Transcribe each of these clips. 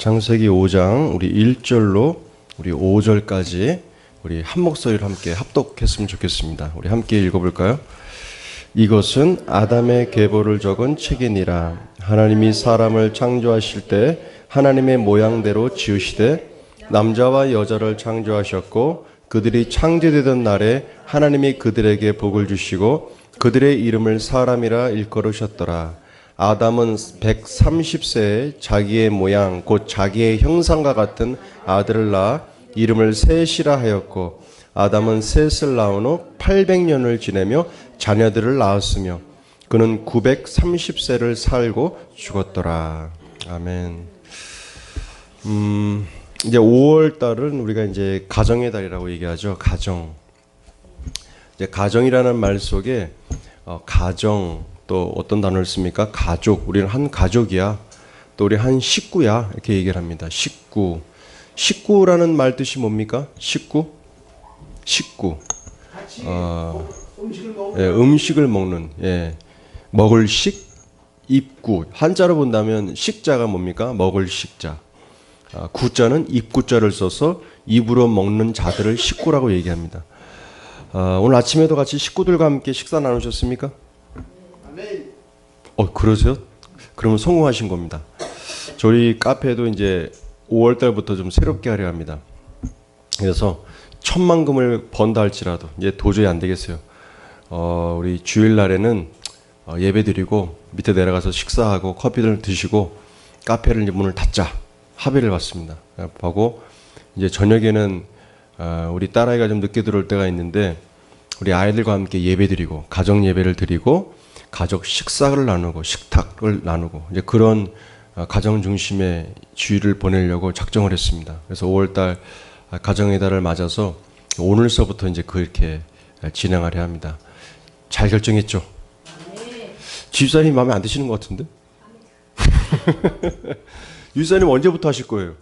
창세기 5장 우리 1절로 우리 5절까지 우리 한 목소리로 함께 합독했으면 좋겠습니다. 우리 함께 읽어볼까요? 이것은 아담의 계보를 적은 책이니라. 하나님이 사람을 창조하실 때 하나님의 모양대로 지으시되 남자와 여자를 창조하셨고 그들이 창조되던 날에 하나님이 그들에게 복을 주시고 그들의 이름을 사람이라 일컬으셨더라. 아담은 130세에 자기의 모양 곧 자기의 형상과 같은 아들을 낳아 이름을 셋이라 하였고 아담은 셋을 낳은 후 800년을 지내며 자녀들을 낳았으며 그는 930세를 살고 죽었더라. 아멘. 이제 5월 달은 우리가 이제 가정의 달이라고 얘기하죠. 가정. 이제 가정이라는 말 속에 가정 또 어떤 단어를 씁니까? 가족. 우리는 한 가족이야. 또 우리 한 식구야. 이렇게 얘기를 합니다. 식구. 식구라는 말 뜻이 뭡니까? 식구? 식구. 음식을 먹는. 예. 먹을 식, 입구. 한자로 본다면 식자가 뭡니까? 먹을 식자. 구자는 입구자를 써서 입으로 먹는 자들을 식구라고 얘기합니다. 오늘 아침에도 같이 식구들과 함께 식사 나누셨습니까? 그러세요? 그러면 성공하신 겁니다. 저희 카페도 이제 5월 달부터 좀 새롭게 하려 합니다. 그래서 1,000만금을 번다 할지라도 이제 도저히 안 되겠어요. 우리 주일날에는 예배 드리고 밑에 내려가서 식사하고 커피를 드시고 카페를 이제 문을 닫자 합의를 봤습니다. 하고 이제 저녁에는 우리 딸아이가 좀 늦게 들어올 때가 있는데 우리 아이들과 함께 예배 드리고 가정 예배를 드리고 가족 식사를 나누고 식탁을 나누고 이제 그런 가정 중심의 주일을 보내려고 작정을 했습니다. 그래서 5월달 가정의 달을 맞아서 오늘서부터 이제 그렇게 진행하려 합니다. 잘 결정했죠? 네. 집사님 마음에 안 드시는 것 같은데? 유사님 언제부터 하실 거예요?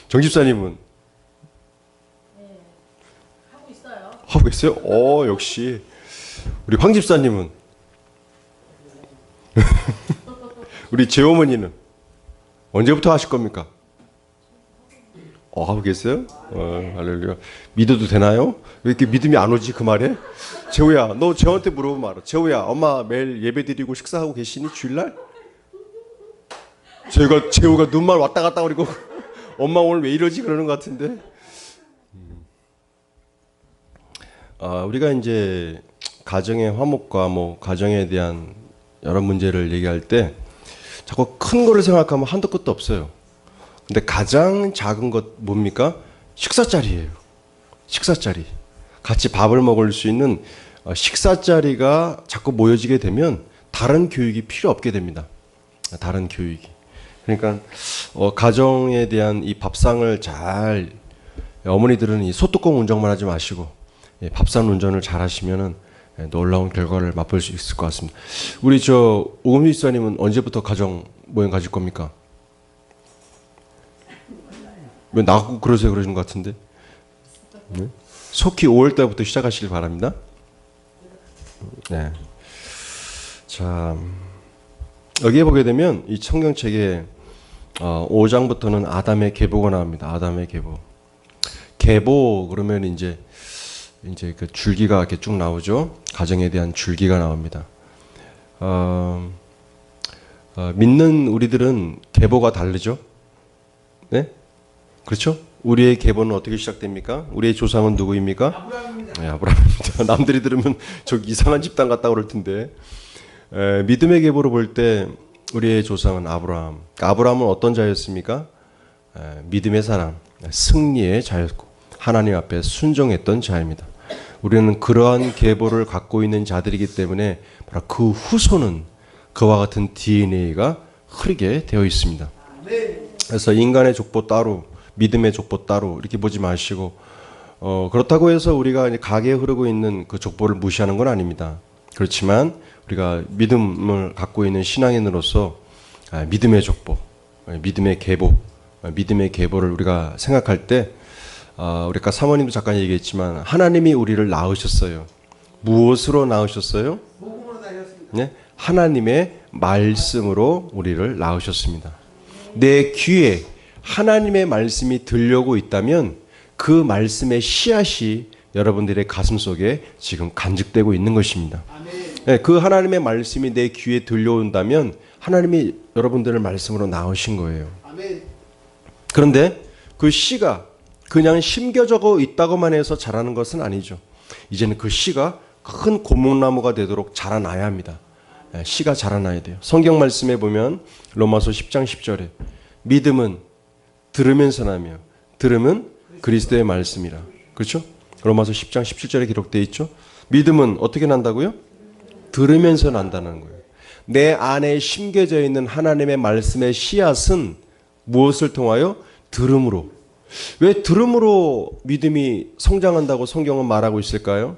정 집사님은? 하고 있어요? 역시. 우리 황 집사님은? 우리 제 어머니는? 언제부터 하실 겁니까? 하고 계세요? 할렐루야. 믿어도 되나요? 왜 이렇게 믿음이 안 오지, 그 말에? 재호야, 너 재호한테 물어보면 알아. 재호야, 엄마 매일 예배 드리고 식사하고 계시니, 주일날? 재호가 눈만 왔다 갔다 그리고 엄마 오늘 왜 이러지? 그러는 것 같은데. 우리가 이제 가정의 화목과 가정에 대한 여러 문제를 얘기할 때 자꾸 큰 거를 생각하면 한도 끝도 없어요. 근데 가장 작은 것 뭡니까? 식사자리예요. 식사자리. 같이 밥을 먹을 수 있는 식사자리가 자꾸 모여지게 되면 다른 교육이 필요 없게 됩니다. 다른 교육이. 그러니까 가정에 대한 이 밥상을 잘 어머니들은 이 소뚜껑 운전만 하지 마시고 밥상 운전을 잘 하시면은 놀라운 결과를 맛볼 수 있을 것 같습니다. 우리 오금희 집사님은 언제부터 가정 모임 가질 겁니까? 왜 나하고 그러세요? 그러시는 것 같은데. 네? 속히 5월 달부터 시작하시길 바랍니다. 네. 자, 여기에 보게 되면 이 성경책에 5장부터는 아담의 계보가 나옵니다. 아담의 계보. 계보 그러면 이제 그 줄기가 이렇게 쭉 나오죠. 가정에 대한 줄기가 나옵니다. 믿는 우리들은 계보가 다르죠. 네? 그렇죠? 우리의 계보는 어떻게 시작됩니까? 우리의 조상은 누구입니까? 아브라함입니다. 네, 아브라함입니다. 남들이 들으면 저 이상한 집단 같다 그럴 텐데. 믿음의 계보로 볼 때 우리의 조상은 아브라함. 아브라함은 어떤 자였습니까? 믿음의 사람, 승리의 자였고 하나님 앞에 순종했던 자입니다. 우리는 그러한 계보를 갖고 있는 자들이기 때문에 바로 그 후손은 그와 같은 DNA가 흐르게 되어 있습니다. 그래서 인간의 족보 따로, 믿음의 족보 따로 이렇게 보지 마시고 그렇다고 해서 우리가 이제 가게에 흐르고 있는 그 족보를 무시하는 건 아닙니다. 그렇지만 우리가 믿음을 갖고 있는 신앙인으로서 믿음의 족보, 믿음의 계보, 믿음의 계보를 우리가 생각할 때 우리 아까 사모님도 잠깐 얘기했지만 하나님이 우리를 낳으셨어요. 무엇으로 낳으셨어요? 복음으로 낳으셨습니다. 네? 하나님의 말씀으로 우리를 낳으셨습니다. 내 귀에 하나님의 말씀이 들려오고 있다면 그 말씀의 씨앗이 여러분들의 가슴 속에 지금 간직되고 있는 것입니다. 네, 그 하나님의 말씀이 내 귀에 들려온다면 하나님이 여러분들을 말씀으로 낳으신 거예요. 그런데 그 씨가 그냥 심겨져 있다고만 해서 자라는 것은 아니죠. 이제는 그 씨가 큰 고목나무가 되도록 자라나야 합니다. 씨가 자라나야 돼요. 성경 말씀에 보면 로마서 10장 10절에 믿음은 들으면서 나며 들으면 그리스도의 말씀이라. 그렇죠? 로마서 10장 17절에 기록되어 있죠. 믿음은 어떻게 난다고요? 들으면서 난다는 거예요. 내 안에 심겨져 있는 하나님의 말씀의 씨앗은 무엇을 통하여? 들음으로. 왜 들음으로 믿음이 성장한다고 성경은 말하고 있을까요?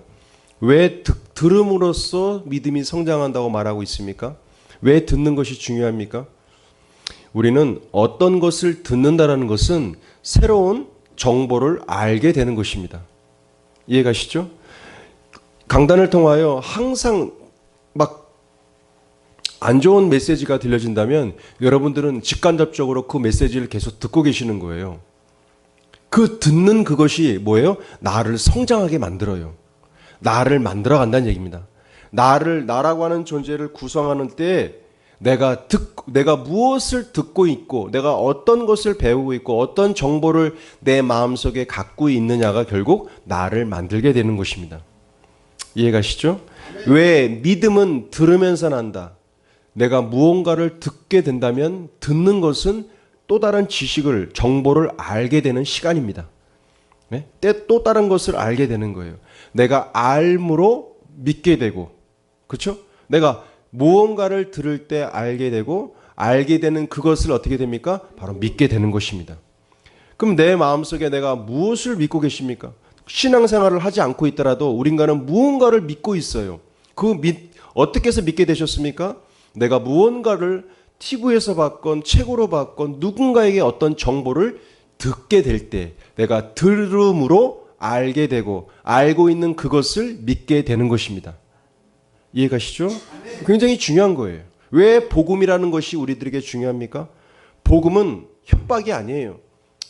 왜 들음으로써 믿음이 성장한다고 말하고 있습니까? 왜 듣는 것이 중요합니까? 우리는 어떤 것을 듣는다라는 것은 새로운 정보를 알게 되는 것입니다. 이해가시죠? 강단을 통하여 항상 막 안 좋은 메시지가 들려진다면 여러분들은 직간접적으로 그 메시지를 계속 듣고 계시는 거예요. 그 듣는 그것이 뭐예요? 나를 성장하게 만들어요. 나를 만들어 간다는 얘기입니다. 나라고 하는 존재를 구성하는 때 내가 무엇을 듣고 있고 내가 어떤 것을 배우고 있고 어떤 정보를 내 마음속에 갖고 있느냐가 결국 나를 만들게 되는 것입니다. 이해가시죠? 왜 믿음은 들으면서 난다. 내가 무언가를 듣게 된다면 듣는 것은 또 다른 지식을 정보를 알게 되는 시간입니다. 네? 또 다른 것을 알게 되는 거예요. 내가 알므로 믿게 되고 그렇죠? 내가 무언가를 들을 때 알게 되고 알게 되는 그것을 어떻게 됩니까? 바로 믿게 되는 것입니다. 그럼 내 마음속에 내가 무엇을 믿고 계십니까? 신앙생활을 하지 않고 있더라도 우리인가는 무언가를 믿고 있어요. 어떻게 해서 믿게 되셨습니까? 내가 무언가를 TV에서 봤건 책으로 봤건 누군가에게 어떤 정보를 듣게 될 때 내가 들음으로 알게 되고 알고 있는 그것을 믿게 되는 것입니다. 이해가시죠? 굉장히 중요한 거예요. 왜 복음이라는 것이 우리들에게 중요합니까? 복음은 협박이 아니에요.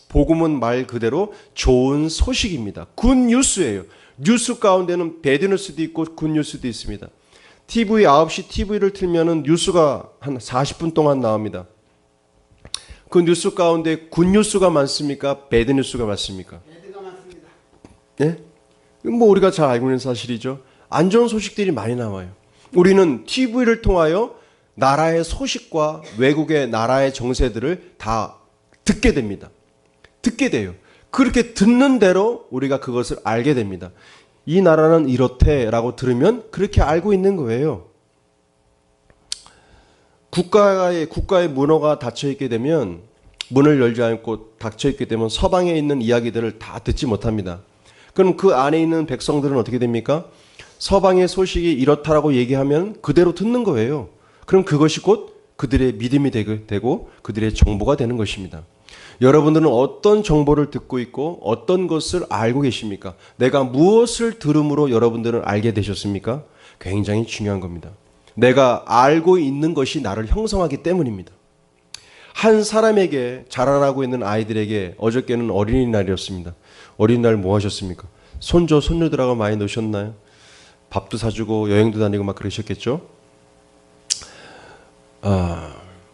복음은 말 그대로 좋은 소식입니다. 굿뉴스예요. 뉴스 가운데는 배드뉴스도 있고 굿뉴스도 있습니다. TV 9시 TV를 틀면은 뉴스가 한 40분 동안 나옵니다. 그 뉴스 가운데 굿뉴스가 많습니까? 배드뉴스가 많습니까? 배드가 많습니다. 예? 뭐 우리가 잘 알고 있는 사실이죠. 안 좋은 소식들이 많이 나와요. 우리는 TV를 통하여 나라의 소식과 외국의 나라의 정세들을 다 듣게 됩니다. 듣게 돼요. 그렇게 듣는 대로 우리가 그것을 알게 됩니다. 이 나라는 이렇대라고 들으면 그렇게 알고 있는 거예요. 국가의 문호가 닫혀 있게 되면 문을 열지 않고 닫혀 있게 되면 서방에 있는 이야기들을 다 듣지 못합니다. 그럼 그 안에 있는 백성들은 어떻게 됩니까? 서방의 소식이 이렇다라고 얘기하면 그대로 듣는 거예요. 그럼 그것이 곧 그들의 믿음이 되고 그들의 정보가 되는 것입니다. 여러분들은 어떤 정보를 듣고 있고 어떤 것을 알고 계십니까? 내가 무엇을 들음으로 여러분들은 알게 되셨습니까? 굉장히 중요한 겁니다. 내가 알고 있는 것이 나를 형성하기 때문입니다. 한 사람에게 자라나고 있는 아이들에게 어저께는 어린이날이었습니다. 어린이날 뭐 하셨습니까? 손주, 손녀들하고 많이 노셨나요? 밥도 사주고 여행도 다니고 막 그러셨겠죠?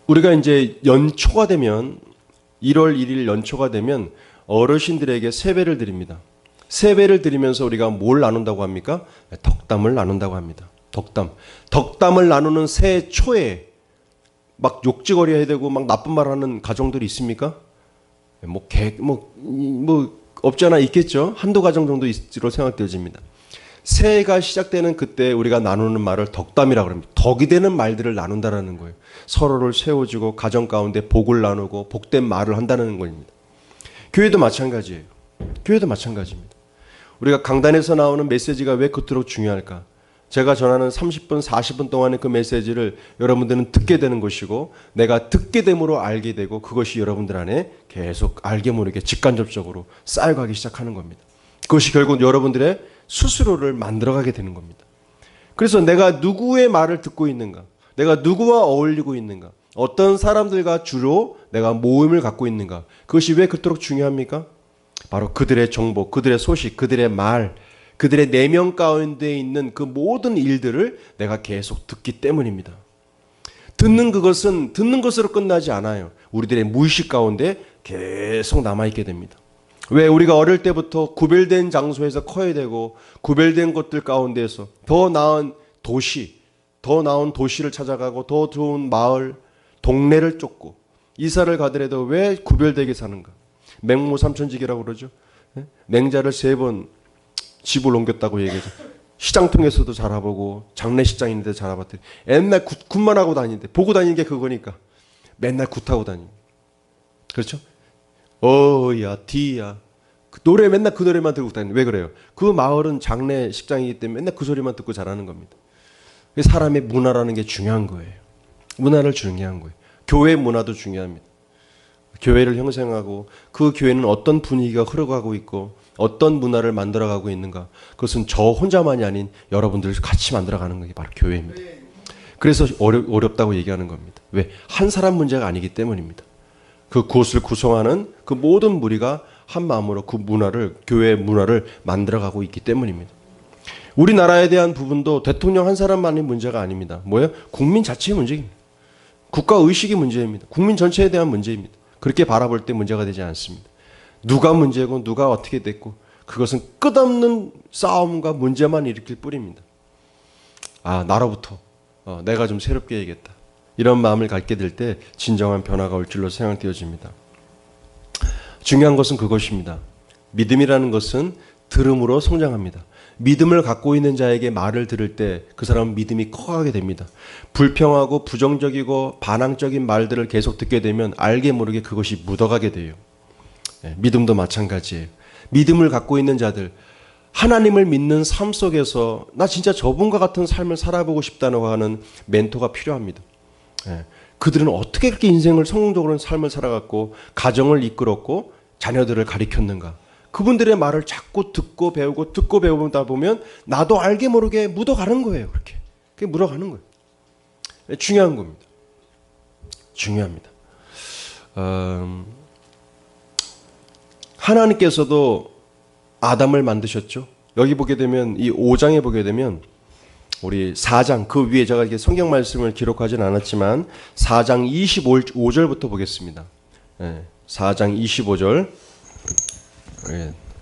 우리가 이제 연초가 되면 1월 1일 연초가 되면 어르신들에게 세배를 드립니다. 세배를 드리면서 우리가 뭘 나눈다고 합니까? 덕담을 나눈다고 합니다. 덕담을 나누는 새해 초에 막 욕지거리 해야 되고 막 나쁜 말 하는 가정들이 있습니까? 없지 않아 있겠죠. 한두 가정 정도 있으로 생각되어집니다. 새해가 시작되는 그때 우리가 나누는 말을 덕담이라고 합니다. 덕이 되는 말들을 나눈다라는 거예요. 서로를 세워주고 가정 가운데 복을 나누고 복된 말을 한다는 겁니다. 교회도 마찬가지예요. 교회도 마찬가지입니다. 우리가 강단에서 나오는 메시지가 왜 그토록 중요할까? 제가 전하는 30분, 40분 동안의 그 메시지를 여러분들은 듣게 되는 것이고 내가 듣게 됨으로 알게 되고 그것이 여러분들 안에 계속 알게 모르게 직간접적으로 쌓여가기 시작하는 겁니다. 그것이 결국 여러분들의 스스로를 만들어가게 되는 겁니다. 그래서 내가 누구의 말을 듣고 있는가? 내가 누구와 어울리고 있는가? 어떤 사람들과 주로 내가 모임을 갖고 있는가? 그것이 왜 그토록 중요합니까? 바로 그들의 정보, 그들의 소식, 그들의 말, 그들의 내면 가운데 있는 그 모든 일들을 내가 계속 듣기 때문입니다. 듣는 그것은 듣는 것으로 끝나지 않아요. 우리들의 무의식 가운데 계속 남아있게 됩니다. 왜 우리가 어릴 때부터 구별된 장소에서 커야 되고 구별된 것들 가운데에서 더 나은 도시, 더 나은 도시를 찾아가고 더 좋은 마을, 동네를 쫓고 이사를 가더라도 왜 구별되게 사는가? 맹모 삼천지기라고 그러죠. 맹자를 3번 집을 옮겼다고 얘기하죠. 시장통에서도 자라보고 장례식장인데도 자라봤더니 맨날 굿만 하고 다니는데 보고 다니는 게 그거니까 맨날 굿하고 다니고 그렇죠? 어야 디야 그 노래 맨날 그 노래만 듣고 다니는 왜 그래요? 그 마을은 장례식장이기 때문에 맨날 그 소리만 듣고 자라는 겁니다. 사람의 문화라는 게 중요한 거예요. 문화를 중요한 거예요. 교회 문화도 중요합니다. 교회를 형성하고 그 교회는 어떤 분위기가 흘러가고 있고 어떤 문화를 만들어가고 있는가. 그것은 저 혼자만이 아닌 여러분들 같이 만들어가는 게 바로 교회입니다. 그래서 어렵다고 얘기하는 겁니다. 왜? 한 사람 문제가 아니기 때문입니다. 그곳을 구성하는 그 모든 무리가 한 마음으로 그 문화를 교회의 문화를 만들어가고 있기 때문입니다. 우리나라에 대한 부분도 대통령 한 사람만의 문제가 아닙니다. 뭐예요? 국민 자체의 문제입니다. 국가 의식의 문제입니다. 국민 전체에 대한 문제입니다. 그렇게 바라볼 때 문제가 되지 않습니다. 누가 문제고 누가 어떻게 됐고 그것은 끝없는 싸움과 문제만 일으킬 뿐입니다. 아, 나로부터 내가 좀 새롭게 해야겠다. 이런 마음을 갖게 될 때 진정한 변화가 올 줄로 생각되어집니다. 중요한 것은 그것입니다. 믿음이라는 것은 들음으로 성장합니다. 믿음을 갖고 있는 자에게 말을 들을 때 그 사람은 믿음이 커가게 됩니다. 불평하고 부정적이고 반항적인 말들을 계속 듣게 되면 알게 모르게 그것이 묻어가게 돼요. 믿음도 마찬가지예요. 믿음을 갖고 있는 자들, 하나님을 믿는 삶 속에서 나 진짜 저분과 같은 삶을 살아보고 싶다고 하는 멘토가 필요합니다. 그들은 어떻게 그렇게 인생을 성공적으로 삶을 살아갔고 가정을 이끌었고 자녀들을 가리켰는가. 그분들의 말을 자꾸 듣고 배우고 듣고 배우다 보면 나도 알게 모르게 묻어가는 거예요. 그렇게. 그게 묻어가는 거예요. 중요한 겁니다. 중요합니다. 하나님께서도 아담을 만드셨죠. 여기 보게 되면 이 5장에 보게 되면 우리 4장 그 위에 제가 이렇게 성경 말씀을 기록하진 않았지만 4장 25절부터 보겠습니다. 4장 25절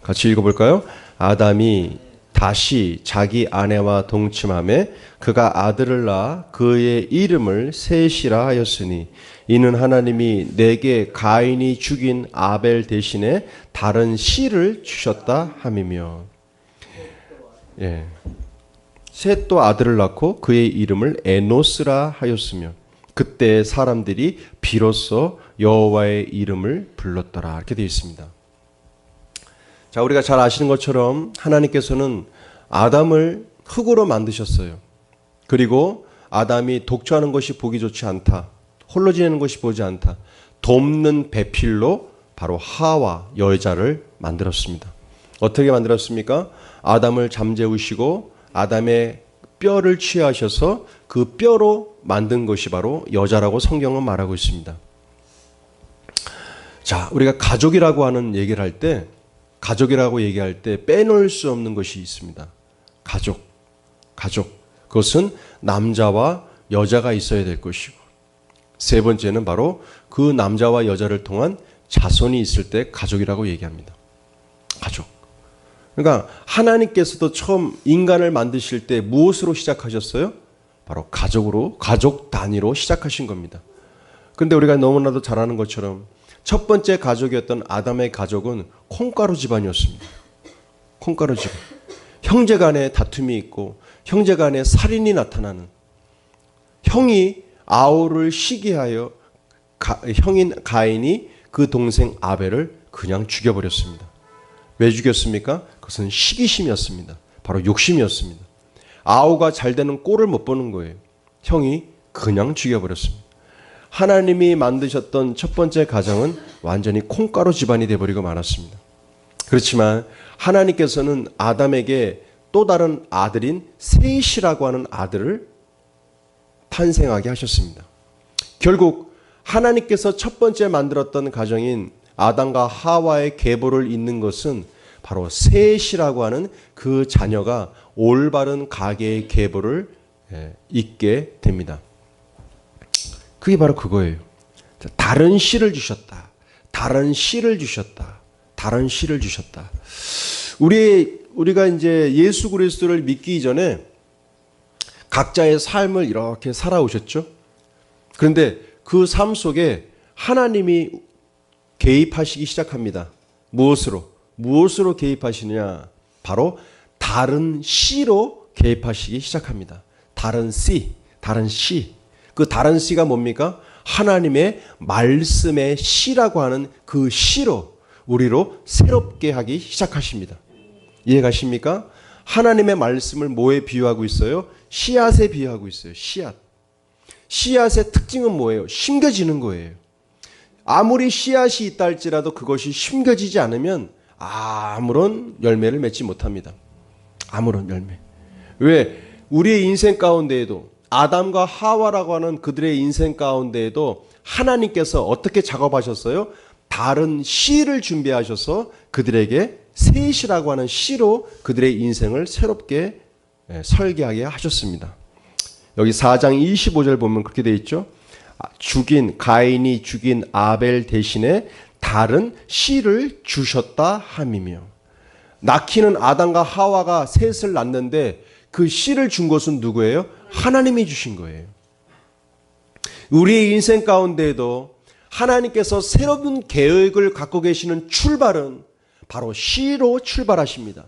같이 읽어볼까요? 아담이 다시 자기 아내와 동침하매 그가 아들을 낳아 그의 이름을 셋이라 하였으니 이는 하나님이 내게 가인이 죽인 아벨 대신에 다른 씨를 주셨다 함이며 셋도 아들을 낳고 그의 이름을 에노스라 하였으며 그때 사람들이 비로소 여호와의 이름을 불렀더라 이렇게 되어 있습니다. 자, 우리가 잘 아시는 것처럼 하나님께서는 아담을 흙으로 만드셨어요. 그리고 아담이 독초하는 것이 보기 좋지 않다. 홀로 지내는 것이 보지 않다. 돕는 배필로 바로 하와 여자를 만들었습니다. 어떻게 만들었습니까? 아담을 잠재우시고 아담의 뼈를 취하셔서 그 뼈로 만든 것이 바로 여자라고 성경은 말하고 있습니다. 자, 우리가 가족이라고 하는 얘기를 할 때 가족이라고 얘기할 때 빼놓을 수 없는 것이 있습니다. 가족. 그것은 남자와 여자가 있어야 될 것이고 세 번째는 바로 그 남자와 여자를 통한 자손이 있을 때 가족이라고 얘기합니다. 가족. 그러니까 하나님께서도 처음 인간을 만드실 때 무엇으로 시작하셨어요? 바로 가족으로, 가족 단위로 시작하신 겁니다. 그런데 우리가 너무나도 잘 아는 것처럼 첫 번째 가족이었던 아담의 가족은 콩가루 집안이었습니다. 콩가루 집안. 형제 간에 다툼이 있고 형제 간에 살인이 나타나는 형이 아우를 시기하여 형인 가인이 그 동생 아벨을 그냥 죽여버렸습니다. 왜 죽였습니까? 그것은 시기심이었습니다. 바로 욕심이었습니다. 아우가 잘 되는 꼴을 못 보는 거예요. 형이 그냥 죽여버렸습니다. 하나님이 만드셨던 첫 번째 가정은 완전히 콩가루 집안이 되어버리고 말았습니다. 그렇지만 하나님께서는 아담에게 또 다른 아들인 셋이라고 하는 아들을 탄생하게 하셨습니다. 결국 하나님께서 첫 번째 만들었던 가정인 아담과 하와의 계보를 잇는 것은 바로 셋이라고 하는 그 자녀가 올바른 가계의 계보를 잇게 됩니다. 그게 바로 그거예요. 다른 씨를 주셨다. 다른 씨를 주셨다. 다른 씨를 주셨다. 우리가 이제 예수 그리스도를 믿기 전에 각자의 삶을 이렇게 살아오셨죠. 그런데 그 삶 속에 하나님이 개입하시기 시작합니다. 무엇으로 개입하시느냐? 바로 다른 씨로 개입하시기 시작합니다. 다른 씨. 그 다른 씨가 뭡니까? 하나님의 말씀의 씨라고 하는 그 씨로 우리로 새롭게 하기 시작하십니다. 이해가십니까? 하나님의 말씀을 뭐에 비유하고 있어요? 씨앗에 비유하고 있어요. 씨앗의 특징은 뭐예요? 심겨지는 거예요. 아무리 씨앗이 있다 할지라도 그것이 심겨지지 않으면 아무런 열매를 맺지 못합니다. 아무런 열매. 왜? 우리의 인생 가운데에도 아담과 하와라고 하는 그들의 인생 가운데에도 하나님께서 어떻게 작업하셨어요? 다른 씨를 준비하셔서 그들에게 셋이라고 하는 씨로 그들의 인생을 새롭게 설계하게 하셨습니다. 여기 4장 25절 보면 그렇게 되어 있죠. 가인이 죽인 아벨 대신에 다른 씨를 주셨다 함이며, 낳기는 아담과 하와가 셋을 낳는데 그 씨를 준 것은 누구예요? 하나님이 주신 거예요. 우리의 인생 가운데에도 하나님께서 새로운 계획을 갖고 계시는 출발은 바로 씨로 출발하십니다.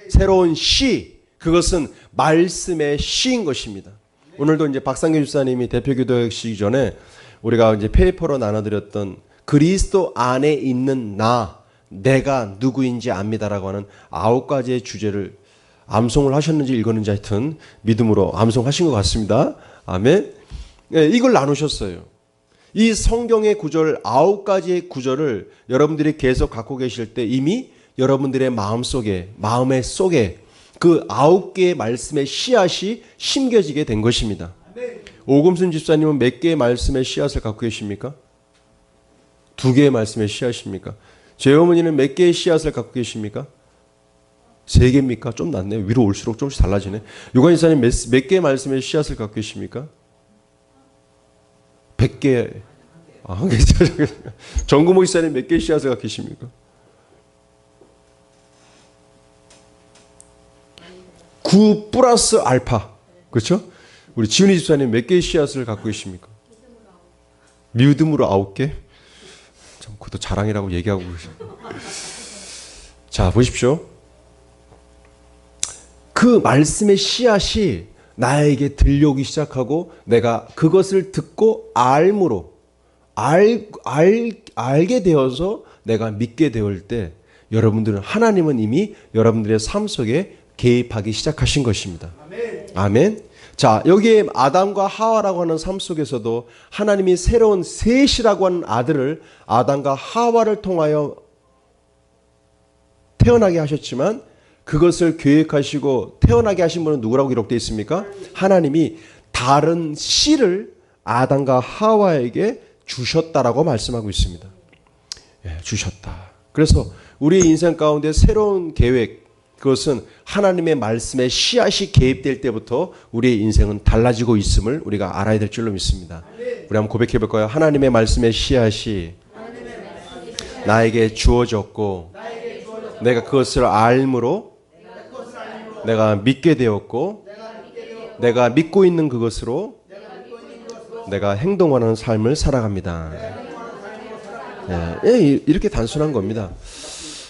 새로운 씨, 그것은 말씀의 씨인 것입니다. 오늘도 이제 박상규 집사님이 대표 기도하시기 전에 우리가 이제 페이퍼로 나눠드렸던 그리스도 안에 있는 내가 누구인지 압니다라고 하는 9가지의 주제를 암송을 하셨는지 읽었는지 하여튼 믿음으로 암송하신 것 같습니다. 아멘. 네, 이걸 나누셨어요. 이 성경의 구절 9가지의 구절을 여러분들이 계속 갖고 계실 때 이미 여러분들의 마음의 속에 그 9개의 말씀의 씨앗이 심겨지게 된 것입니다. 오금순 집사님은 몇 개의 말씀의 씨앗을 갖고 계십니까? 2개의 말씀의 씨앗입니까? 제 어머니는 몇 개의 씨앗을 갖고 계십니까? 3개입니까? 좀 낫네요. 위로 올수록 조금씩 달라지네. 유관 집사님 몇 개의 말씀의 씨앗을 갖고 계십니까? 100개. 정구모 집사님 몇 개의 씨앗을 갖고 계십니까? 9 플러스 알파. 그렇죠? 우리 지훈이 집사님 몇 개의 씨앗을 갖고 계십니까? 믿음으로 9개? 참, 그것도 자랑이라고 얘기하고 계십니다. 자, 보십시오. 그 말씀의 씨앗이 나에게 들려오기 시작하고 내가 그것을 듣고 알게 되어서 내가 믿게 되올 때 여러분들은 하나님은 이미 여러분들의 삶 속에 개입하기 시작하신 것입니다. 아멘. 자, 여기에 아담과 하와라고 하는 삶 속에서도 하나님이 새로운 셋이라고 하는 아들을 아담과 하와를 통하여 태어나게 하셨지만 그것을 계획하시고 태어나게 하신 분은 누구라고 기록되어 있습니까? 하나님이 다른 씨를 아담과 하와에게 주셨다라고 말씀하고 있습니다. 주셨다. 그래서 우리의 인생 가운데 새로운 계획, 그것은 하나님의 말씀에 씨앗이 개입될 때부터 우리의 인생은 달라지고 있음을 우리가 알아야 될 줄로 믿습니다. 우리 한번 고백해 볼까요? 하나님의 말씀의 씨앗이 나에게 주어졌고 내가 그것을 알므로 내가 믿게 되었고 내가 믿고 있는 그것으로 내가 행동하는 삶을 살아갑니다. 이렇게 단순한 겁니다.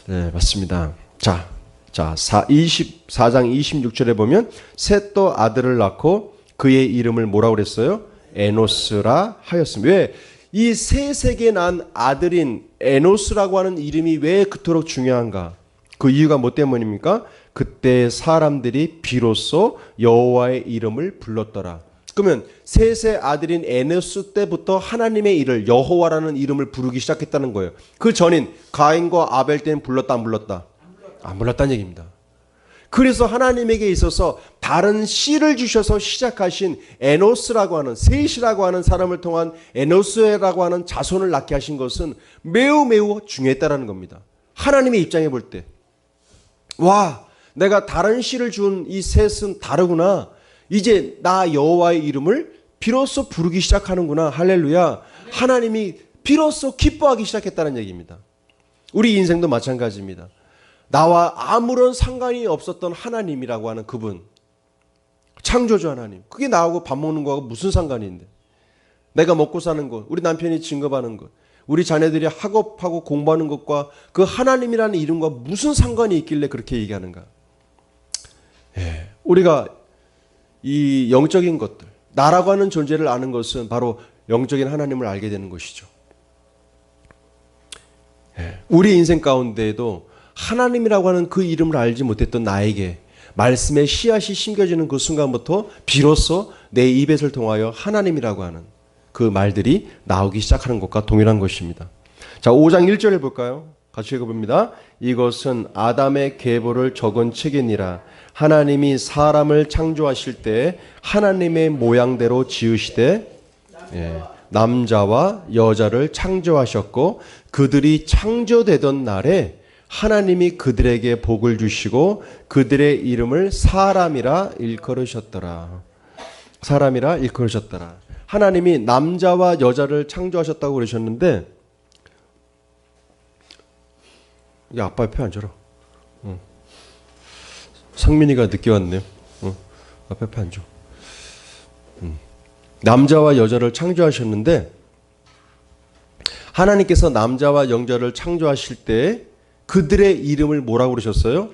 네, 맞습니다. 자, 24장 26절에 보면 셋도 아들을 낳고 그의 이름을 뭐라고 그랬어요? 에노스라 하였습니다. 왜? 이 셋에게 난 아들인 에노스라고 하는 이름이 왜 그토록 중요한가? 그 이유가 뭐 때문입니까? 그때 사람들이 비로소 여호와의 이름을 불렀더라. 그러면 셋의 아들인 에노스 때부터 하나님의 이름을 여호와라는 이름을 부르기 시작했다는 거예요. 그 전인 가인과 아벨 때는 불렀다 안 불렀다? 안 불렀다는 얘기입니다. 그래서 하나님에게 있어서 다른 씨를 주셔서 시작하신 에노스라고 하는, 셋이라고 하는 사람을 통한 에노스라고 하는 자손을 낳게 하신 것은 매우 매우 중요했다라는 겁니다. 하나님의 입장에 볼 때, 와, 내가 다른 씨를 준 이 셋은 다르구나. 이제 나 여호와의 이름을 비로소 부르기 시작하는구나. 할렐루야. 하나님이 비로소 기뻐하기 시작했다는 얘기입니다. 우리 인생도 마찬가지입니다. 나와 아무런 상관이 없었던 하나님이라고 하는 그분, 창조주 하나님, 그게 나하고 밥 먹는 거하고 무슨 상관이 있는데, 내가 먹고 사는 것, 우리 남편이 증거하는 것, 우리 자녀들이 학업하고 공부하는 것과 그 하나님이라는 이름과 무슨 상관이 있길래 그렇게 얘기하는가. 우리가 이 영적인 것들, 나라고 하는 존재를 아는 것은 바로 영적인 하나님을 알게 되는 것이죠. 우리 인생 가운데에도 하나님이라고 하는 그 이름을 알지 못했던 나에게 말씀의 씨앗이 심겨지는 그 순간부터 비로소 내 입에서 통하여 하나님이라고 하는 그 말들이 나오기 시작하는 것과 동일한 것입니다. 자, 5장 1절을 볼까요? 같이 읽어봅니다. 이것은 아담의 계보를 적은 책이니라. 하나님이 사람을 창조하실 때 하나님의 모양대로 지으시되 남자와 여자를 창조하셨고 그들이 창조되던 날에 하나님이 그들에게 복을 주시고 그들의 이름을 사람이라 일컬으셨더라. 사람이라 일컬으셨더라. 하나님이 남자와 여자를 창조하셨다고 그러셨는데, 야, 아빠 옆에 앉아라. 상민이가 늦게 왔네요. 아빠 옆에 앉아. 남자와 여자를 창조하셨는데, 하나님께서 남자와 여자를 창조하실 때 그들의 이름을 뭐라고 그러셨어요?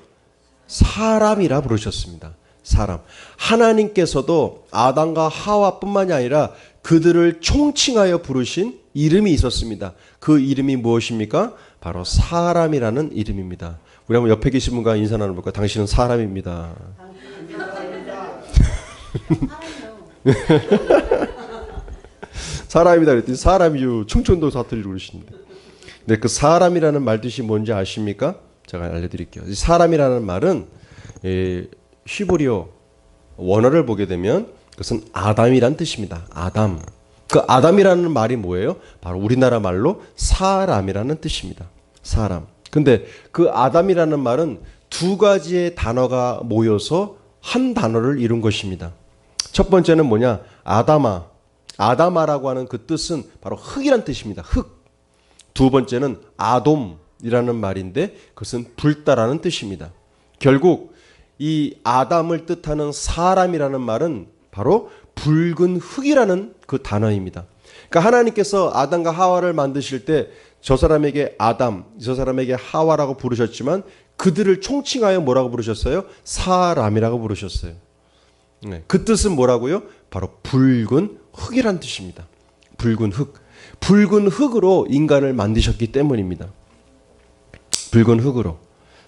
사람이라 부르셨습니다. 사람. 하나님께서도 아담과 하와뿐만이 아니라 그들을 총칭하여 부르신 이름이 있었습니다. 그 이름이 무엇입니까? 바로 사람이라는 이름입니다. 우리 한번 옆에 계신 분과 인사 나눠볼까요? 당신은 사람입니다. 사람이다 그랬더니 사람이요. 충청도 사투리로 그러시는데. 네, 그 사람이라는 말 뜻이 뭔지 아십니까? 제가 알려드릴게요. 사람이라는 말은 히브리어 원어를 보게 되면 그것은 아담이란 뜻입니다. 아담. 그 아담이라는 말이 뭐예요? 바로 우리나라 말로 사람이라는 뜻입니다. 사람. 근데 그 아담이라는 말은 두 가지의 단어가 모여서 한 단어를 이룬 것입니다. 첫 번째는 뭐냐? 아다마. 아다마라고 하는 그 뜻은 바로 흙이란 뜻입니다. 흙. 두 번째는 아돔이라는 말인데 그것은 불다라는 뜻입니다. 결국 이 아담을 뜻하는 사람이라는 말은 바로 붉은 흙이라는 그 단어입니다. 그러니까 하나님께서 아담과 하와를 만드실 때 저 사람에게 아담, 저 사람에게 하와라고 부르셨지만 그들을 총칭하여 뭐라고 부르셨어요? 사람이라고 부르셨어요. 네, 그 뜻은 뭐라고요? 바로 붉은 흙이란 뜻입니다. 붉은 흙. 붉은 흙으로 인간을 만드셨기 때문입니다. 붉은 흙으로.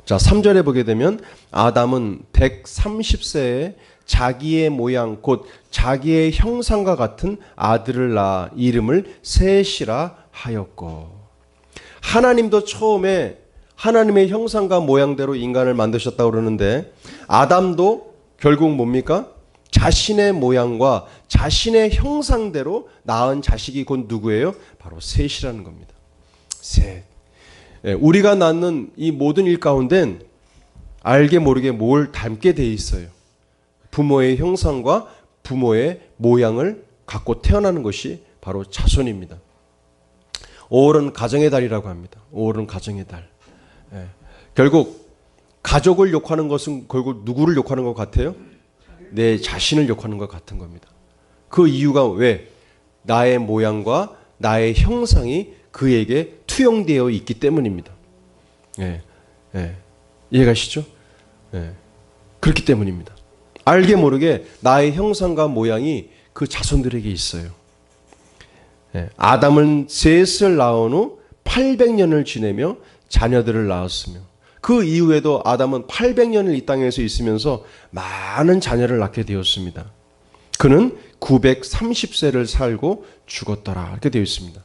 자, 3절에 보게 되면 아담은 130세에 자기의 모양 곧 자기의 형상과 같은 아들을 낳아 이름을 셋이라 하였고. 하나님도 처음에 하나님의 형상과 모양대로 인간을 만드셨다고 그러는데 아담도 결국 뭡니까? 자신의 모양과 자신의 형상대로 낳은 자식이 곧 누구예요? 바로 셋이라는 겁니다. 셋. 우리가 낳는 이 모든 일 가운데는 알게 모르게 뭘 닮게 돼 있어요. 부모의 형상과 부모의 모양을 갖고 태어나는 것이 바로 자손입니다. 5월은 가정의 달이라고 합니다. 5월은 가정의 달. 결국 가족을 욕하는 것은 결국 누구를 욕하는 것 같아요? 내 자신을 욕하는 것 같은 겁니다. 그 이유가 왜? 나의 모양과 나의 형상이 그에게 투영되어 있기 때문입니다. 이해가시죠? 그렇기 때문입니다. 알게 모르게 나의 형상과 모양이 그 자손들에게 있어요. 아담은 셋을 낳은 후 800년을 지내며 자녀들을 낳았으며 그 이후에도 아담은 800년을 이 땅에서 있으면서 많은 자녀를 낳게 되었습니다. 그는 930세를 살고 죽었더라 이렇게 되어 있습니다.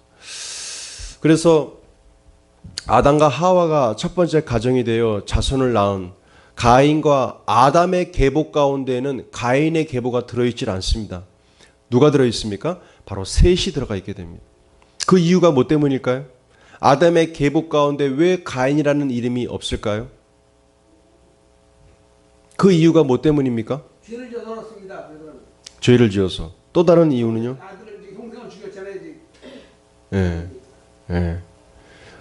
그래서 아담과 하와가 첫 번째 가정이 되어 자손을 낳은 가인과 아담의 계보 가운데에는 가인의 계보가 들어있질 않습니다. 누가 들어있습니까? 바로 셋이 들어가 있게 됩니다. 그 이유가 뭐 때문일까요? 아담의 계보 가운데 왜 가인이라는 이름이 없을까요? 그 이유가 뭐 때문입니까? 죄를 저질렀습니다. 죄를 지어서. 또 다른 이유는요? 아들을 형상을 죽였잖아요. 예. 예.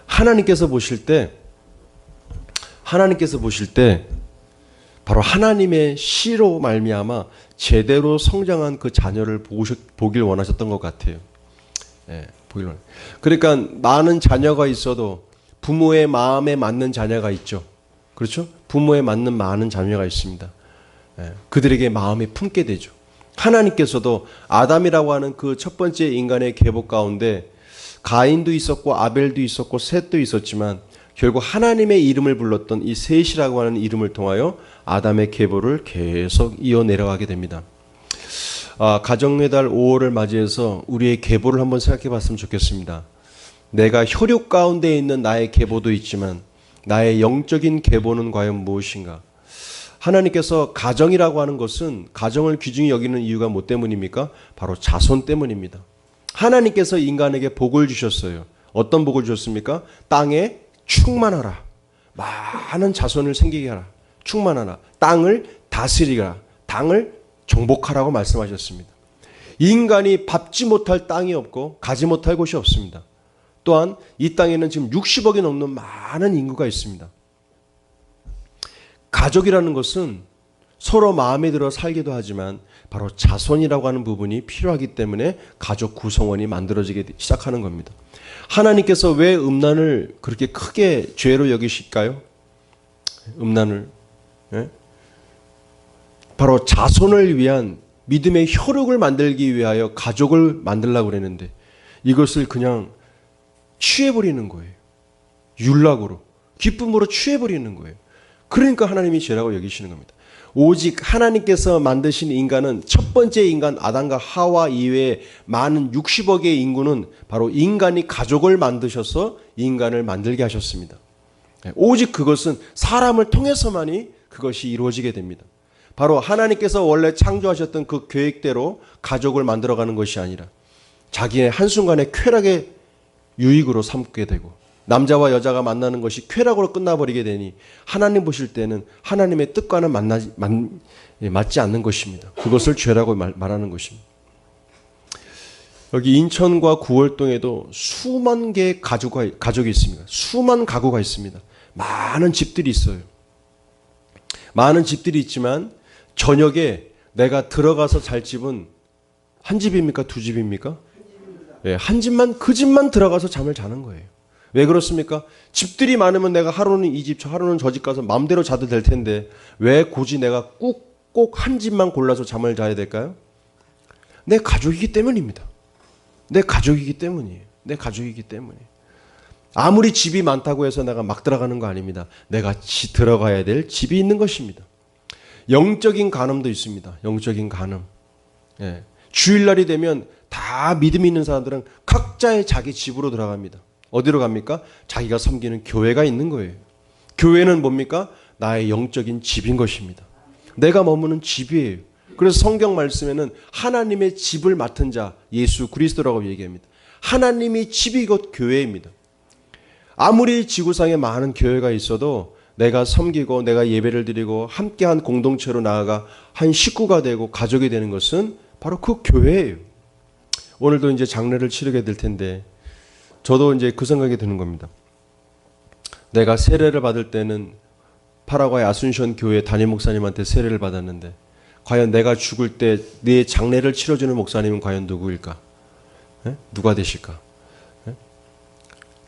하나님께서 보실 때 바로 하나님의 씨로 말미암아 제대로 성장한 그 자녀를 보길 원하셨던 것 같아요. 예, 보길 원. 그러니까 많은 자녀가 있어도 부모의 마음에 맞는 자녀가 있죠. 그렇죠? 부모에 맞는 많은 자녀가 있습니다. 예, 그들에게 마음에 품게 되죠. 하나님께서도 아담이라고 하는 그 첫 번째 인간의 계보 가운데 가인도 있었고 아벨도 있었고 셋도 있었지만 결국 하나님의 이름을 불렀던 이 셋이라고 하는 이름을 통하여 아담의 계보를 계속 이어 내려가게 됩니다. 가정의 달 5월을 맞이해서 우리의 계보를 한번 생각해 봤으면 좋겠습니다. 내가 혈육 가운데 있는 나의 계보도 있지만 나의 영적인 계보는 과연 무엇인가? 하나님께서 가정이라고 하는 것은 가정을 귀중히 여기는 이유가 뭐 때문입니까? 바로 자손 때문입니다. 하나님께서 인간에게 복을 주셨어요. 어떤 복을 주셨습니까? 땅에 충만하라. 많은 자손을 생기게 하라. 충만하라. 땅을 다스리라. 땅을 정복하라고 말씀하셨습니다. 인간이 밟지 못할 땅이 없고 가지 못할 곳이 없습니다. 또한 이 땅에는 지금 60억이 넘는 많은 인구가 있습니다. 가족이라는 것은 서로 마음에 들어 살기도 하지만 바로 자손이라고 하는 부분이 필요하기 때문에 가족 구성원이 만들어지게 시작하는 겁니다. 하나님께서 왜 음란을 그렇게 크게 죄로 여기실까요? 음란을. 예? 바로 자손을 위한 믿음의 혈육을 만들기 위하여 가족을 만들려고 그랬는데 이것을 그냥 취해버리는 거예요. 율락으로, 기쁨으로 취해버리는 거예요. 그러니까 하나님이 죄라고 여기시는 겁니다. 오직 하나님께서 만드신 인간은 첫 번째 인간 아담과 하와 이외에 많은 60억의 인구는 바로 인간이 가족을 만드셔서 인간을 만들게 하셨습니다. 오직 그것은 사람을 통해서만이 그것이 이루어지게 됩니다. 바로 하나님께서 원래 창조하셨던 그 계획대로 가족을 만들어가는 것이 아니라 자기의 한순간의 쾌락의 유익으로 삼게 되고 남자와 여자가 만나는 것이 쾌락으로 끝나버리게 되니 하나님 보실 때는 하나님의 뜻과는 맞지 않는 것입니다. 그것을 죄라고 말하는 것입니다. 여기 인천과 구월동에도 수만 개의 가족이 있습니다. 수만 가구가 있습니다. 많은 집들이 있어요. 많은 집들이 있지만 저녁에 내가 들어가서 잘 집은 한 집입니까? 두 집입니까? 네, 한 집만, 그 집만 들어가서 잠을 자는 거예요. 왜 그렇습니까? 집들이 많으면 내가 하루는 이 집, 하루는 저 집 가서 마음대로 자도 될 텐데 왜 굳이 내가 꼭 한 집만 골라서 잠을 자야 될까요? 내 가족이기 때문입니다. 내 가족이기 때문이에요. 내 가족이기 때문에. 아무리 집이 많다고 해서 내가 막 들어가는 거 아닙니다. 내가 들어가야 될 집이 있는 것입니다. 영적인 간음도 있습니다. 영적인 간음. 예. 주일날이 되면 다 믿음이 있는 사람들은 각자의 자기 집으로 들어갑니다. 어디로 갑니까? 자기가 섬기는 교회가 있는 거예요. 교회는 뭡니까? 나의 영적인 집인 것입니다. 내가 머무는 집이에요. 그래서 성경 말씀에는 하나님의 집을 맡은 자 예수 그리스도라고 얘기합니다. 하나님이 집이 곧 교회입니다. 아무리 지구상에 많은 교회가 있어도 내가 섬기고 내가 예배를 드리고 함께한 공동체로 나아가 한 식구가 되고 가족이 되는 것은 바로 그 교회예요. 오늘도 이제 장례를 치르게 될 텐데 저도 이제 그 생각이 드는 겁니다. 내가 세례를 받을 때는 파라과이 아순션 교회 담임 목사님한테 세례를 받았는데 과연 내가 죽을 때 내 장례를 치러주는 목사님은 과연 누구일까? 에? 누가 되실까? 에?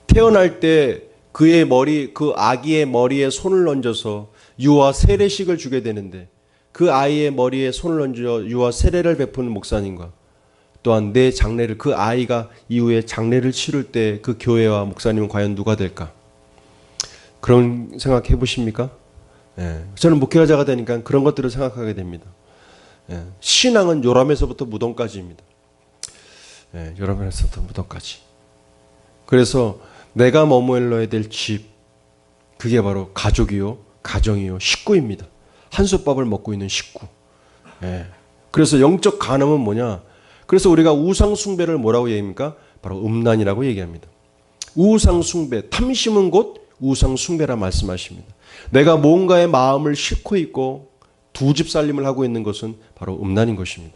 태어날 때 그의 머리, 그 아기의 머리에 손을 얹어서 유아 세례식을 주게 되는데 그 아이의 머리에 손을 얹어 유아 세례를 베푸는 목사님과 또한 내 장례를 그 아이가 이후에 장례를 치를 때 그 교회와 목사님은 과연 누가 될까? 그런 생각 해보십니까? 예. 저는 목회자가 되니까 그런 것들을 생각하게 됩니다. 예. 신앙은 요람에서부터 무덤까지입니다. 예. 요람에서부터 무덤까지. 그래서 내가 머물러야 될 집, 그게 바로 가족이요. 가정이요, 식구입니다. 한솥밥을 먹고 있는 식구. 예. 그래서 영적 간음은 뭐냐? 그래서 우리가 우상 숭배를 뭐라고 얘기합니까? 바로 음란이라고 얘기합니다. 우상 숭배, 탐심은 곧 우상 숭배라 말씀하십니다. 내가 뭔가의 마음을 싣고 있고 두 집 살림을 하고 있는 것은 바로 음란인 것입니다.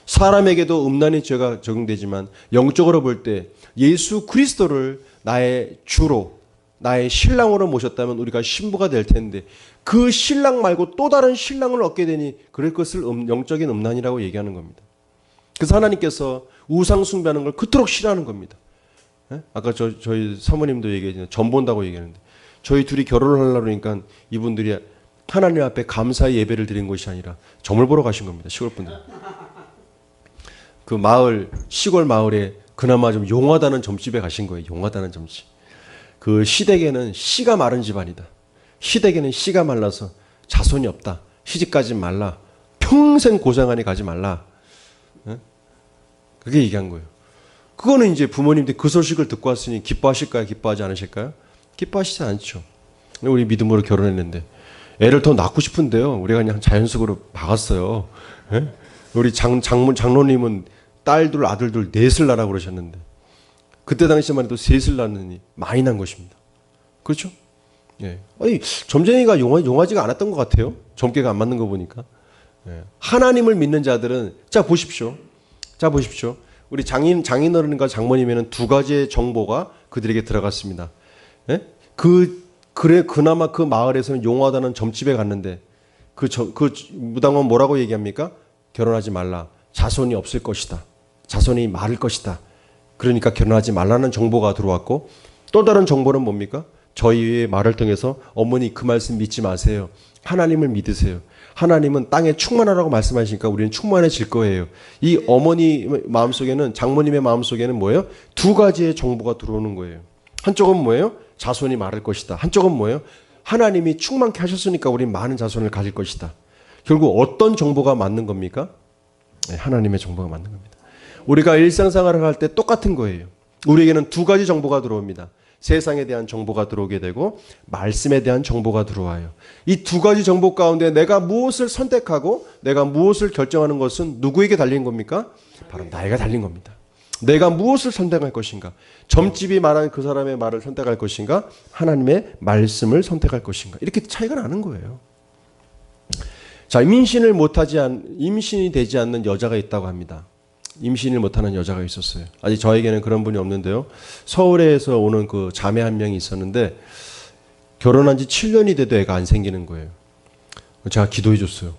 사람에게도 음란의 죄가 적용되지만 영적으로 볼 때 예수 그리스도를 나의 주로, 나의 신랑으로 모셨다면 우리가 신부가 될 텐데 그 신랑 말고 또 다른 신랑을 얻게 되니 그럴 것을 영적인 음란이라고 얘기하는 겁니다. 그래서 하나님께서 우상 숭배하는 걸 그토록 싫어하는 겁니다. 아까 저희 사모님도 얘기했잖아요. 점 본다고 얘기하는데 저희 둘이 결혼을 하려고 그러니까 이분들이 하나님 앞에 감사의 예배를 드린 것이 아니라 점을 보러 가신 겁니다. 시골 분들. 그 마을, 시골 마을에 그나마 좀 용하다는 점집에 가신 거예요. 용하다는 점집. 그 시댁에는 씨가 마른 집안이다. 시댁에는 씨가 말라서 자손이 없다. 시집가지 말라. 평생 고생하니 가지 말라. 그게 얘기한 거예요. 그거는 이제 부모님들이 그 소식을 듣고 왔으니 기뻐하실까요? 기뻐하지 않으실까요? 기뻐하시지 않죠. 우리 믿음으로 결혼했는데 애를 더 낳고 싶은데요. 우리가 그냥 자연적으로 막았어요. 예? 우리 장로님은 딸들, 아들들 넷을 낳으라고 그러셨는데 그때 당시만 해도 셋을 낳느니 많이 난 것입니다. 그렇죠? 예. 아니, 점쟁이가 용하지가 않았던 것 같아요. 점괘가 안 맞는 거 보니까. 예. 하나님을 믿는 자들은 자 보십시오. 우리 장인어른과 장모님에는 두 가지의 정보가 그들에게 들어갔습니다. 예? 그나마 그 마을에서는 용하다는 점집에 갔는데 그 무당은 뭐라고 얘기합니까? 결혼하지 말라. 자손이 없을 것이다. 자손이 마를 것이다. 그러니까 결혼하지 말라는 정보가 들어왔고 또 다른 정보는 뭡니까? 저희의 말을 통해서 어머니 그 말씀 믿지 마세요. 하나님을 믿으세요. 하나님은 땅에 충만하라고 말씀하시니까 우리는 충만해질 거예요. 이 어머니 마음속에는 장모님의 마음속에는 뭐예요? 두 가지의 정보가 들어오는 거예요. 한쪽은 뭐예요? 자손이 마를 것이다. 한쪽은 뭐예요? 하나님이 충만케 하셨으니까 우리는 많은 자손을 가질 것이다. 결국 어떤 정보가 맞는 겁니까? 네, 하나님의 정보가 맞는 겁니다. 우리가 일상생활을 할 때 똑같은 거예요. 우리에게는 두 가지 정보가 들어옵니다. 세상에 대한 정보가 들어오게 되고 말씀에 대한 정보가 들어와요. 이 두 가지 정보 가운데 내가 무엇을 선택하고 내가 무엇을 결정하는 것은 누구에게 달린 겁니까? 바로 나에게 달린 겁니다. 내가 무엇을 선택할 것인가? 점집이 말한 그 사람의 말을 선택할 것인가? 하나님의 말씀을 선택할 것인가? 이렇게 차이가 나는 거예요. 자, 임신이 되지 않는 여자가 있다고 합니다. 임신을 못하는 여자가 있었어요. 아직 저에게는 그런 분이 없는데요. 서울에서 오는 그 자매 한 명이 있었는데 결혼한 지 7년이 돼도 애가 안 생기는 거예요. 제가 기도해 줬어요.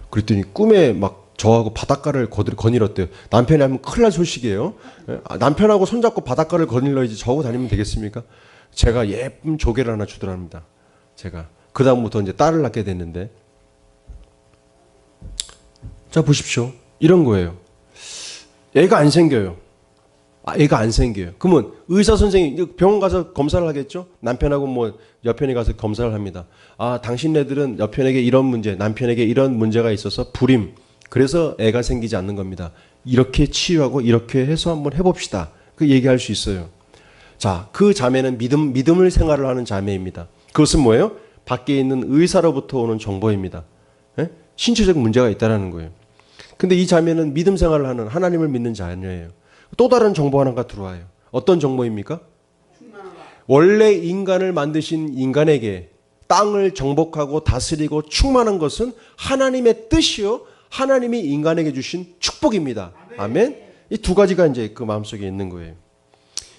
그랬더니 꿈에 막 저하고 바닷가를 거닐었대요. 남편이 하면 큰일 날 소식이에요. 남편하고 손잡고 바닷가를 거닐러야지 저하고 다니면 되겠습니까? 제가 예쁜 조개를 하나 주더랍니다. 제가. 그 다음부터 이제 딸을 낳게 됐는데 자 보십시오. 이런 거예요. 애가 안 생겨요. 애가 안 생겨요. 그러면 의사 선생님 병원 가서 검사를 하겠죠? 남편하고 뭐 여편이 가서 검사를 합니다. 아, 당신네들은 여편에게 이런 문제, 남편에게 이런 문제가 있어서 불임. 그래서 애가 생기지 않는 겁니다. 이렇게 치유하고 이렇게 해서 한번 해봅시다. 그 얘기할 수 있어요. 자, 그 자매는 믿음을 생활을 하는 자매입니다. 그것은 뭐예요? 밖에 있는 의사로부터 오는 정보입니다. 예? 신체적 문제가 있다는 거예요. 근데 이 자매는 믿음 생활을 하는 하나님을 믿는 자녀예요. 또 다른 정보 하나가 들어와요. 어떤 정보입니까? 원래 인간을 만드신 인간에게 땅을 정복하고 다스리고 충만한 것은 하나님의 뜻이요. 하나님이 인간에게 주신 축복입니다. 아멘? 이 두 가지가 이제 그 마음속에 있는 거예요.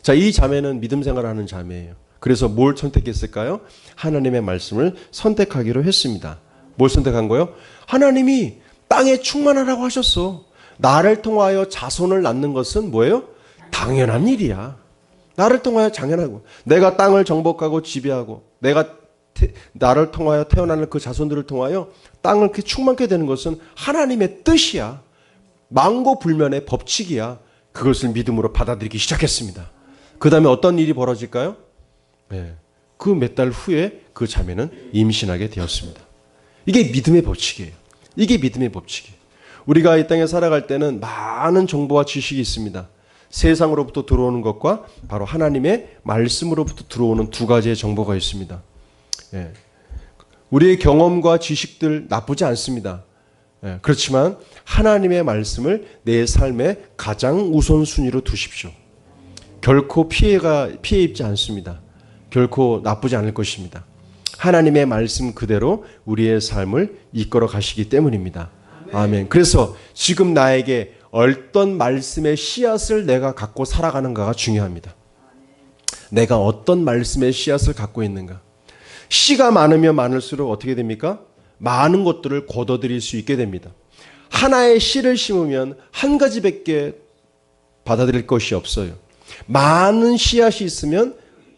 자, 이 자매는 믿음 생활을 하는 자매예요. 그래서 뭘 선택했을까요? 하나님의 말씀을 선택하기로 했습니다. 뭘 선택한 거예요? 하나님이 땅에 충만하라고 하셨어. 나를 통하여 자손을 낳는 것은 뭐예요? 당연한 일이야. 나를 통하여 당연하고 내가 땅을 정복하고 지배하고 나를 통하여 태어나는 그 자손들을 통하여 땅을 이렇게 충만케 되는 것은 하나님의 뜻이야. 만고불면의 법칙이야. 그것을 믿음으로 받아들이기 시작했습니다. 그 다음에 어떤 일이 벌어질까요? 네. 그 몇 달 후에 그 자매는 임신하게 되었습니다. 이게 믿음의 법칙이에요. 이게 믿음의 법칙이에요. 우리가 이 땅에 살아갈 때는 많은 정보와 지식이 있습니다. 세상으로부터 들어오는 것과 바로 하나님의 말씀으로부터 들어오는 두 가지의 정보가 있습니다. 예. 우리의 경험과 지식들 나쁘지 않습니다. 그렇지만 하나님의 말씀을 내 삶의 가장 우선순위로 두십시오. 결코 피해 입지 않습니다. 결코 나쁘지 않을 것입니다. 하나님의 말씀 그대로 우리의 삶을 이끌어 가시기 때문입니다. 아멘. 그래서 지금 나에게 어떤 말씀의 씨앗을 내가 갖고 살아가는가가 중요합니다. 내가 어떤 말씀의 씨앗을 갖고 있는가. 씨가 많으면 많을수록 어떻게 됩니까? 많은 것들을 거둬들일 수 있게 됩니다. 하나의 씨를 심으면 한 가지밖에 받아들일 것이 없어요. 많은 씨앗이 있으면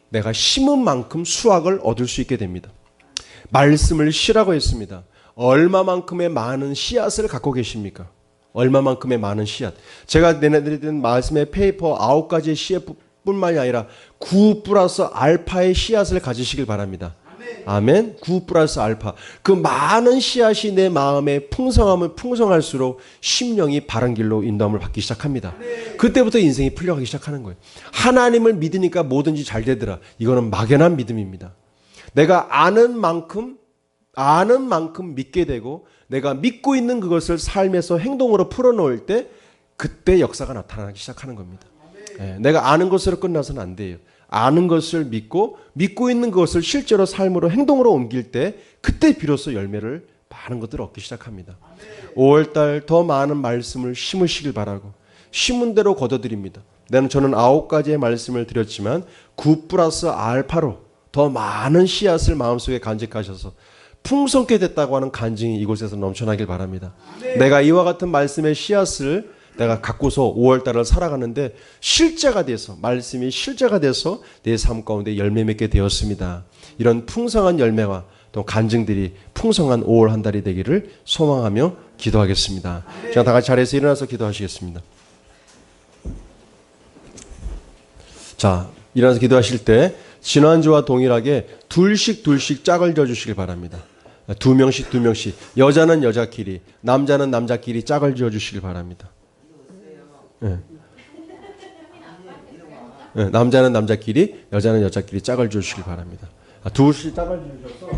내가 심은 만큼 수확을 얻을 수 있게 됩니다. 말씀을 씨라고 했습니다. 얼마만큼의 많은 씨앗을 갖고 계십니까? 얼마만큼의 많은 씨앗. 제가 내내드린 말씀의 페이퍼 9가지의 씨앗뿐만이 아니라 9 플러스 알파의 씨앗을 가지시길 바랍니다. 아멘. 9 플러스 알파. 그 많은 씨앗이 내 마음에 풍성하면 풍성할수록 심령이 바른 길로 인도함을 받기 시작합니다. 그때부터 인생이 풀려가기 시작하는 거예요. 하나님을 믿으니까 뭐든지 잘 되더라. 이거는 막연한 믿음입니다. 내가 아는 만큼 믿게 되고 내가 믿고 있는 그것을 삶에서 행동으로 풀어놓을 때 그때 역사가 나타나기 시작하는 겁니다. 내가 아는 것으로 끝나서는 안 돼요. 아는 것을 믿고 있는 것을 실제로 삶으로 행동으로 옮길 때 그때 비로소 열매를 많은 것들을 얻기 시작합니다. 5월달 더 많은 말씀을 심으시길 바라고 심은 대로 거둬들입니다. 저는 9가지의 말씀을 드렸지만 9 플러스 알파로 더 많은 씨앗을 마음속에 간직하셔서 풍성케 됐다고 하는 간증이 이곳에서 넘쳐나길 바랍니다. 내가 이와 같은 말씀의 씨앗을 내가 갖고서 5월달을 살아가는데 실제가 돼서 말씀이 실제가 돼서 내 삶 가운데 열매 맺게 되었습니다. 이런 풍성한 열매와 또 간증들이 풍성한 5월 한 달이 되기를 소망하며 기도하겠습니다. 자, 다 같이 자리에서 일어나서 기도하시겠습니다. 자, 일어나서 기도하실 때 지난주와 동일하게 둘씩 짝을 지어주시길 바랍니다. 2명씩 여자는 여자끼리 남자는 남자끼리 짝을 지어주시길 바랍니다. 남자는 남자끼리 여자는 여자끼리 짝을 지어주시길 바랍니다. 둘씩 짝을 지으셔서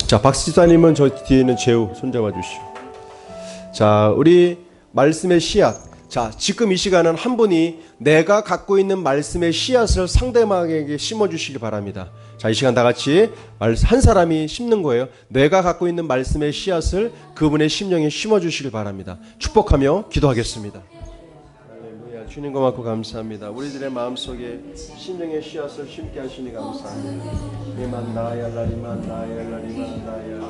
자, 박지사님은 저 뒤에 있는 재우 손잡아 주시오. 자, 우리 말씀의 씨앗. 자, 지금 이 시간은 한 분이 내가 갖고 있는 말씀의 씨앗을 상대방에게 심어주시기 바랍니다. 자, 이 시간 다 같이 한 사람이 심는 거예요. 내가 갖고 있는 말씀의 씨앗을 그분의 심령에 심어주시길 바랍니다. 축복하며 기도하겠습니다. 할렐루야. 주님 고맙고 감사합니다. 우리들의 마음속에 심령의 씨앗을 심게 하시니 감사합니다. 이만 나야 라리만 나야 라리만 나야